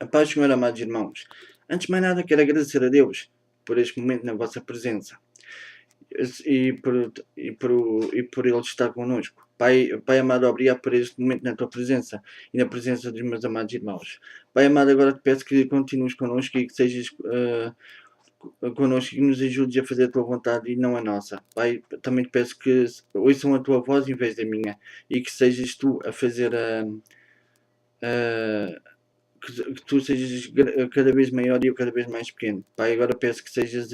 A paz do Senhor, amados irmãos. Antes de mais nada, quero agradecer a Deus por este momento na vossa presença e por Ele estar connosco. Pai amado, obrigado por este momento na tua presença e na presença dos meus amados irmãos. Pai amado, agora te peço que continues connosco e que sejas connosco e que nos ajudes a fazer a tua vontade e não a nossa. Pai, também te peço que ouçam a tua voz em vez da minha e que sejas tu a fazer que tu sejas cada vez maior e eu cada vez mais pequeno. Pai, agora peço que sejas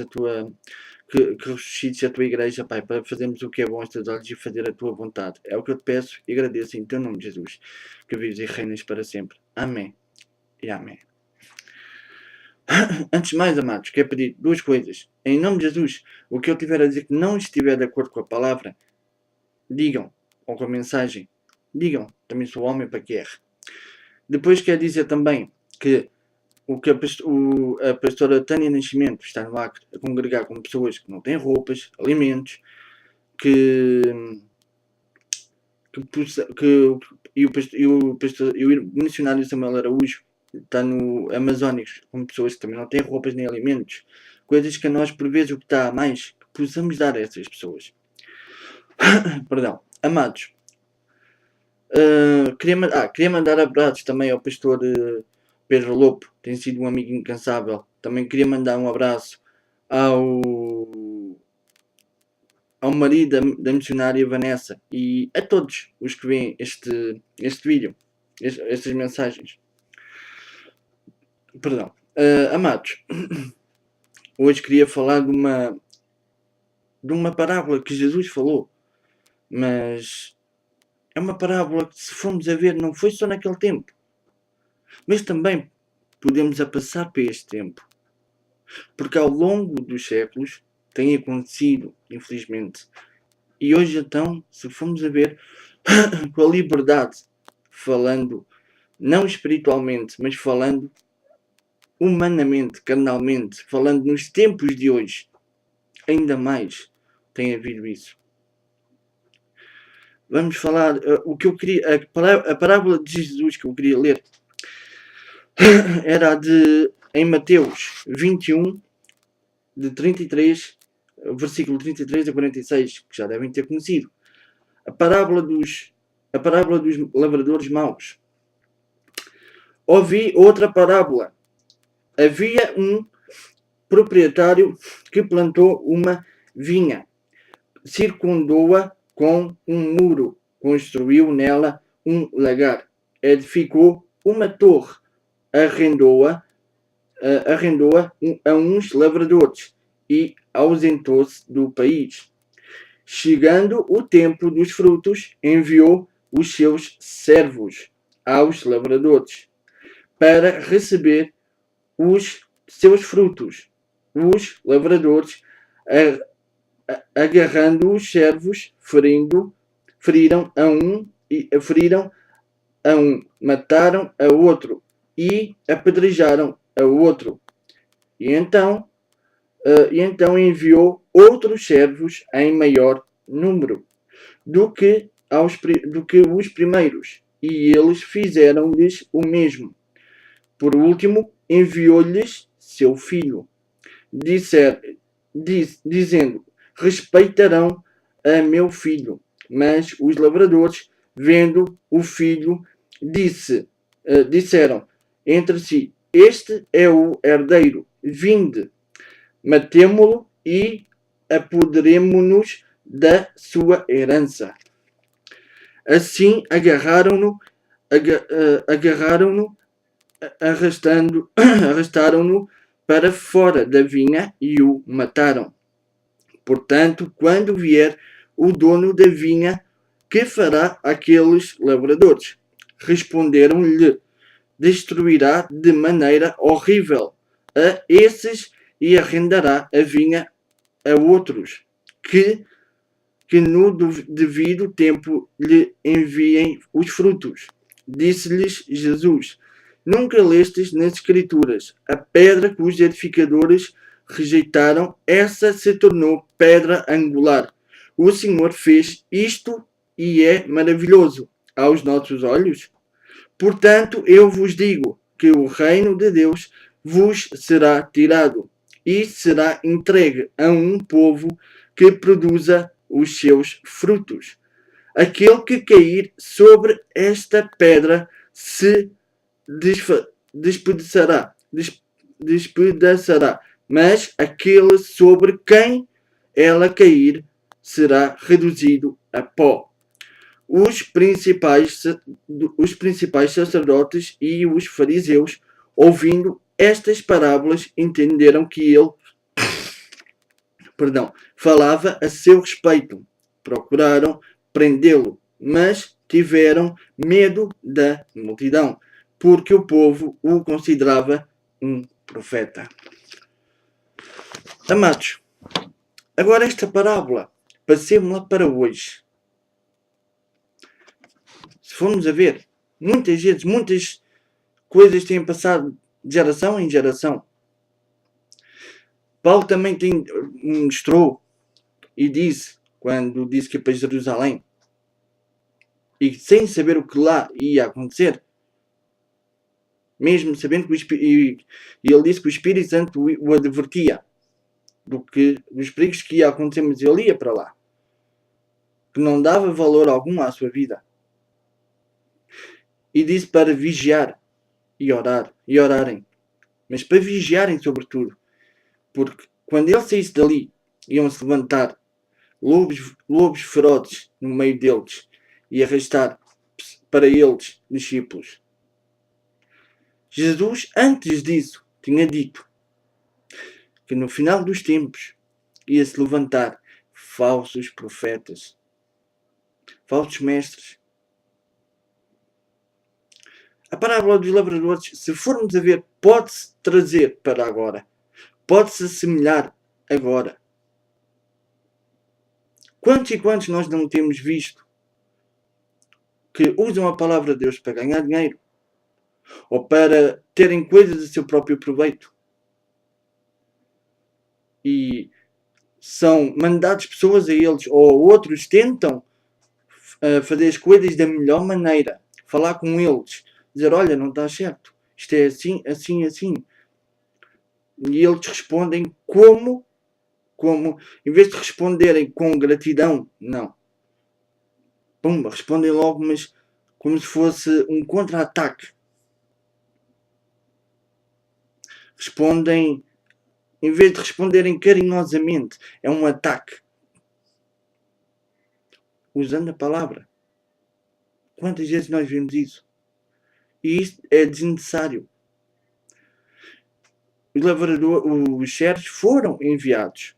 que ressuscites a tua igreja, Pai, para fazermos o que é bom aos teus olhos e fazer a tua vontade. É o que eu te peço e agradeço em teu nome, Jesus, que vives e reinas para sempre. Amém e amém. Antes de mais, amados, quero pedir duas coisas. Em nome de Jesus, o que eu tiver a dizer que não estiver de acordo com a palavra, digam, ou com a mensagem, digam. Também sou homem para que erre. Depois quero dizer também que a pastora Tânia Nascimento está no Acre a congregar com pessoas que não têm roupas, alimentos, e o missionário Samuel Araújo está no Amazónicos com pessoas que também não têm roupas nem alimentos, coisas que a nós por vezes o que está a mais que possamos dar a essas pessoas. Perdão, amados, queria mandar abraços também ao pastor Pedro Lopo, tem sido um amigo incansável. Também queria mandar um abraço ao marido da missionária Vanessa e a todos os que veem este vídeo, estas mensagens. Perdão. Amados, hoje queria falar de uma parábola que Jesus falou, mas é uma parábola que, se formos a ver, não foi só naquele tempo, mas também podemos a passar para este tempo, porque ao longo dos séculos tem acontecido, infelizmente. E hoje então, se formos a ver, com a liberdade, falando não espiritualmente, mas falando humanamente, carnalmente, falando nos tempos de hoje, ainda mais tem havido isso. Vamos falar o que eu queria, a parábola de Jesus que eu queria ler era em Mateus 21, de 33, versículo 33 a 46, que já devem ter conhecido. A parábola dos lavradores maus. Ouvi outra parábola. Havia um proprietário que plantou uma vinha, circundou-a com um muro, construiu nela um lagar, edificou uma torre, arrendou-a a uns lavradores e ausentou-se do país. Chegando o tempo dos frutos, enviou os seus servos aos lavradores para receber os seus frutos. Os lavradores, agarrando os servos, feriram a um, mataram a outro e apedrejaram a outro. E então enviou outros servos em maior número do que os primeiros, e eles fizeram-lhes o mesmo. Por último, enviou-lhes seu filho, dizendo: respeitarão a meu filho. Mas os lavradores, vendo o filho, disseram entre si: este é o herdeiro, vinde, matemo-lo e apoderemo-nos da sua herança. Assim agarraram-no, arrastaram-no para fora da vinha e o mataram. Portanto, quando vier o dono da vinha, que fará aqueles lavradores? Responderam-lhe: destruirá de maneira horrível a esses e arrendará a vinha a outros, que no devido tempo lhe enviem os frutos. Disse-lhes Jesus: nunca lestes nas Escrituras: a pedra que os edificadores rejeitaram, essa se tornou pedra angular. O Senhor fez isto e é maravilhoso aos nossos olhos. Portanto, eu vos digo, que o reino de Deus vos será tirado e será entregue a um povo que produza os seus frutos. Aquele que cair sobre esta pedra se despedaçará, despedaçará, mas aquele sobre quem ela cair será reduzido a pó. Os principais sacerdotes e os fariseus, ouvindo estas parábolas, entenderam que ele falava a seu respeito. Procuraram prendê-lo, mas tiveram medo da multidão, porque o povo o considerava um profeta. Amados, agora esta parábola, passemos-la para hoje. Se formos a ver, muitas vezes, muitas coisas têm passado de geração em geração. Paulo também mostrou e disse, quando disse que ia para Jerusalém, e sem saber o que lá ia acontecer, mesmo sabendo que e ele disse que o Espírito Santo o advertia dos perigos que ia acontecer, mas ele ia para lá, que não dava valor algum à sua vida, e disse para vigiar e orarem, mas para vigiarem sobretudo, porque quando ele saísse dali, iam-se levantar lobos ferozes no meio deles e arrastar para eles discípulos. Jesus, antes disso, tinha dito que no final dos tempos ia-se levantar falsos profetas, falsos mestres. A parábola dos lavradores, se formos a ver, pode-se trazer para agora. Pode-se assemelhar agora. Quantos e quantos nós não temos visto que usam a palavra de Deus para ganhar dinheiro? Ou para terem coisas a seu próprio proveito? E são mandados pessoas a eles, ou outros tentam fazer as coisas da melhor maneira. Falar com eles. Dizer, olha, não está certo. Isto é assim, assim, assim. E eles respondem como, em vez de responderem com gratidão, não. Pumba, respondem logo, mas como se fosse um contra-ataque. Respondem, em vez de responderem carinhosamente, é um ataque. Usando a palavra. Quantas vezes nós vimos isso? E isto é desnecessário. Os servos foram enviados.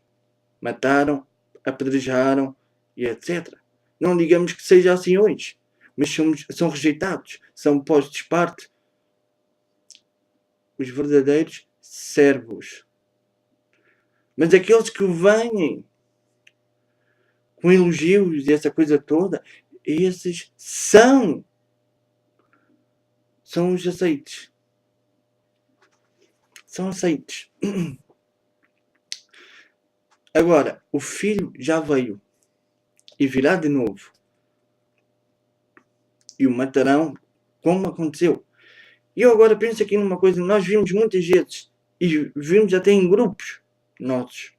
Mataram, apedrejaram e etc. Não digamos que seja assim hoje. Mas são rejeitados. São postos de parte. Os verdadeiros servos. Mas aqueles que vêm com elogios e essa coisa toda, esses são os aceites. São aceites. Agora, o filho já veio e virá de novo. E o matarão, como aconteceu. E eu agora penso aqui numa coisa que nós vimos muitas vezes. E vimos até em grupos nossos.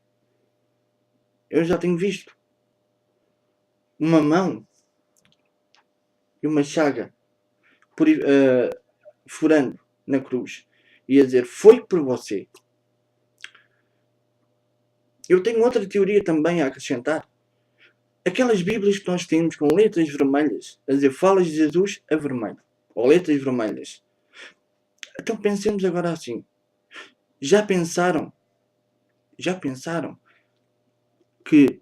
Eu já tenho visto. Uma mão e uma chaga furando na cruz. E a dizer, foi por você. Eu tenho outra teoria também a acrescentar. Aquelas bíblias que nós temos com letras vermelhas, a dizer, falas de Jesus a vermelho. Ou letras vermelhas. Então pensemos agora assim. Já pensaram que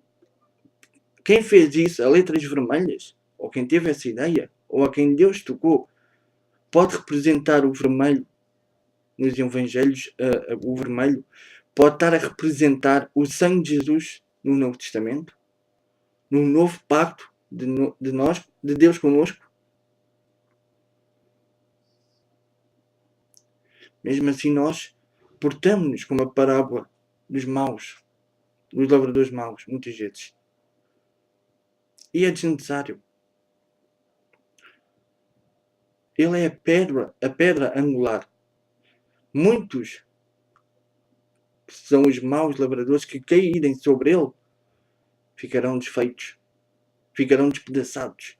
quem fez isso a letras vermelhas, ou quem teve essa ideia, ou a quem Deus tocou, pode representar o vermelho nos evangelhos, o vermelho pode estar a representar o sangue de Jesus no Novo Testamento, no novo pacto de Deus connosco. Mesmo assim nós portamos-nos como a parábola dos maus, dos lavradores maus, muitas vezes. E é desnecessário. Ele é a pedra angular. muitos são os maus lavradores que caírem sobre ele, ficarão desfeitos, ficarão despedaçados.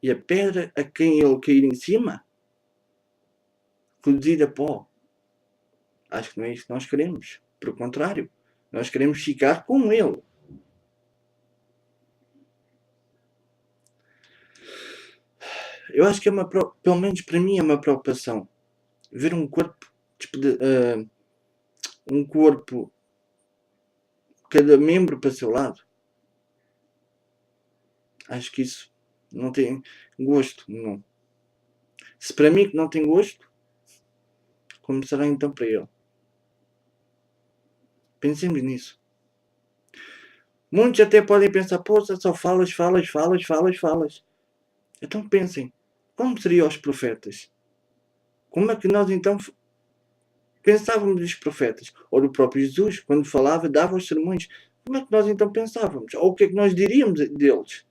E a pedra a quem ele cair em cima, reduzir a pó. Acho que não é isso que nós queremos. Pelo contrário, nós queremos ficar com ele. Eu acho que é pelo menos para mim é uma preocupação ver um corpo, cada membro para o seu lado. Acho que isso não tem gosto, não. Se para mim que não tem gosto, como será então para ele? Pensemos nisso. Muitos até podem pensar, pô, só falas. Então pensem, como seriam os profetas? Como é que nós então pensávamos dos profetas? Ou do próprio Jesus, quando falava, dava os sermões. Como é que nós então pensávamos? Ou o que é que nós diríamos deles?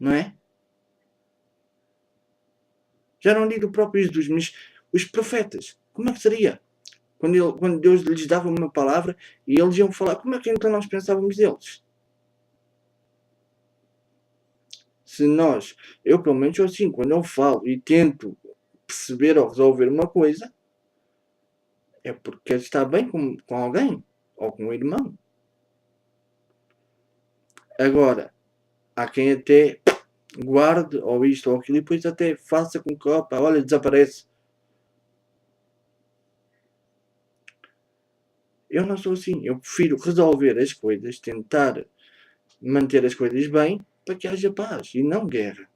Não é? Já não digo o próprio Jesus, mas os profetas. Como é que seria? Quando Deus lhes dava uma palavra e eles iam falar, como é que então nós pensávamos deles? Se eu pelo menos sou assim, quando eu falo e tento perceber ou resolver uma coisa, é porque quero estar bem com alguém, ou com um irmão. Agora, há quem até guarde, ou isto ou aquilo, e depois até faça com que, opa, olha, desaparece. Eu não sou assim, eu prefiro resolver as coisas, tentar manter as coisas bem, para que haja paz, e não guerra.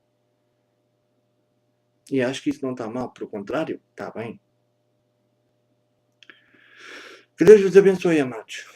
E acho que isso não está mal, pelo contrário, está bem. Que Deus vos abençoe, amados.